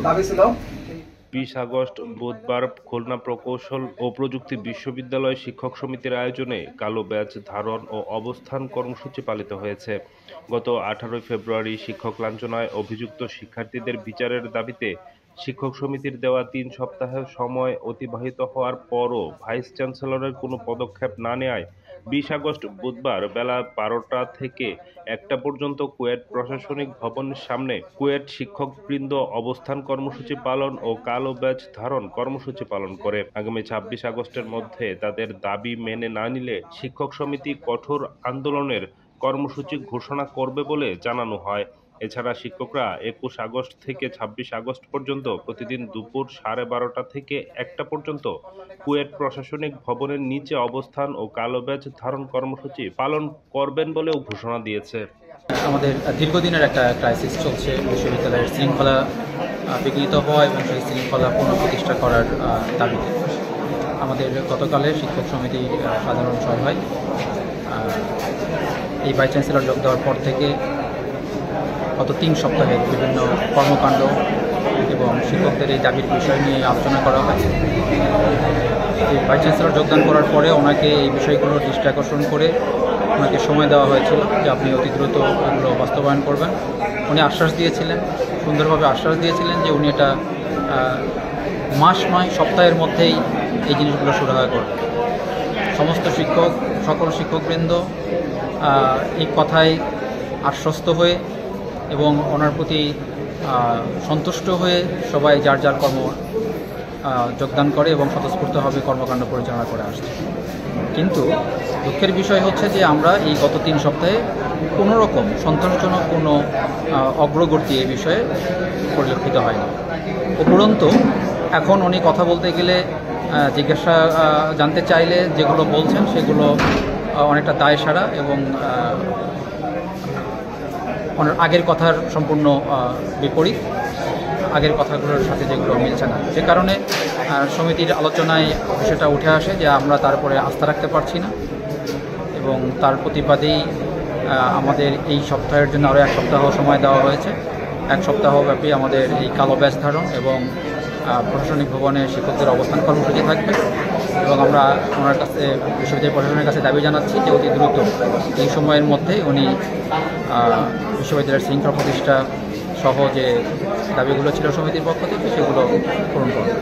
দাবি ছিল 20 আগস্ট বুধবার খুলনা প্রকৌশল ও প্রযুক্তি বিশ্ববিদ্যালয় শিক্ষক সমিতির আয়োজনে কালো ব্যাজ ধারণ ও অবস্থান কর্মসূচি পালিত হয়েছে। গত 18 ফেব্রুয়ারি শিক্ষক লাঞ্ছনায় অভিযুক্ত শিক্ষার্থীদের বিচারের দাবিতে শিক্ষক সমিতির দেওয়া 3 সপ্তাহের সময় অতিবাহিত হওয়ার পরও ভাইস চ্যান্সেলরের কোনো পদক্ষেপ না নেওয়ায় 20 আগস্ট বুধবার বেলা 12টা থেকে 1টা পর্যন্ত কুয়েট প্রশাসনিক ভবনের সামনে কুয়েট শিক্ষকবৃন্দ অবস্থান কর্মসূচি পালন ও কালো ব্যাজ ধারণ কর্মসূচি পালন করে। আগামী 26 আগস্টের মধ্যে তাদের দাবি মেনে না নিলে শিক্ষক সমিতি কঠোর আন্দোলনের কর্মসূচি ঘোষণা করবে বলে জানানো হয়। এছাড়া শিক্ষকরা 21 আগস্ট থেকে 26 আগস্ট পর্যন্ত প্রতিদিন দুপুর 12:30 থেকে 1টা পর্যন্ত কুয়েট প্রশাসনিক ভবনের নিচে অবস্থান ও কালো ব্যাজ ধারণ কর্মসূচি পালন করবেন বলেও ঘোষণা দিয়েছে। আমাদের দীর্ঘদিনের একটা ক্রাইসিস চলছে বিশ্ববিদ্যালয়ের শৃঙ্খলা বিঘ্নিত হওয়া এবং সেই শৃঙ্খলা পুনঃপ্রতিষ্ঠা করার দাবিতে আমাদের গতকালের শিক্ষক সমিতির সাধারণ সভায় এই ভাইস চ্যান্সেলর যোগ দেওয়ার পর থেকে গত 3 সপ্তাহের বিভিন্ন কর্মকাণ্ড এবং শিক্ষকদের এই দাবির বিষয় নিয়ে আলোচনা করা হয়। এই ভাইস চ্যান্সেলর যোগদান করার পরে ওনাকে এই বিষয়গুলোর দৃষ্টি আকর্ষণ করে ওনাকে সময় দেওয়া হয়েছিল যে আপনি অতি দ্রুত এগুলো বাস্তবায়ন করবেন। উনি আশ্বাস দিয়েছিলেন, সুন্দরভাবে আশ্বাস দিয়েছিলেন যে উনি এটা মাস নয় সপ্তাহের মধ্যেই এই জিনিসগুলো সুরাহা করবেন। সমস্ত শিক্ষক, সকল শিক্ষকবৃন্দ এই কথায় আশ্বস্ত হয়ে এবং ওনার প্রতি সন্তুষ্ট হয়ে সবাই যার যার কর্ম যোগদান করে এবং স্বতঃস্ফূর্তভাবে কর্মকাণ্ড পরিচালনা করে আসছে। কিন্তু দুঃখের বিষয় হচ্ছে যে আমরা এই গত 3 সপ্তাহে কোনো রকম সন্তোষজনক কোনো অগ্রগতি এই বিষয়ে পরিলক্ষিত হয়নি। উপরন্তু এখন উনি কথা বলতে গেলে জিজ্ঞাসা জানতে চাইলে যেগুলো বলছেন সেগুলো অনেকটা দায়সারা এবং আগের কথার সম্পূর্ণ বিপরীত, আগের কথাগুলোর সাথে যেগুলো মিলছে না। যে কারণে সমিতির আলোচনায় বিষয়টা উঠে আসে যে আমরা তারপরে আস্থা রাখতে পারছি না এবং তার প্রতিবাদেই আমাদের এই সপ্তাহের জন্য আরও 1 সপ্তাহ সময় দেওয়া হয়েছে। 1 সপ্তাহব্যাপী আমাদের এই কালো ব্যাজ ধারণ এবং প্রশাসনিক ভবনে শিক্ষকদের অবস্থান কর্মসূচি থাকবে এবং আমরা ওনার কাছে বিশ্ববিদ্যালয় প্রশাসনের কাছে দাবি জানাচ্ছি যে অতি দ্রুত এই সময়ের মধ্যে উনি বিশ্ববিদ্যালয়ের শৃঙ্খলা প্রতিষ্ঠা সহ যে দাবিগুলো ছিল সমিতির পক্ষ থেকে সেগুলো পূরণ করবেন।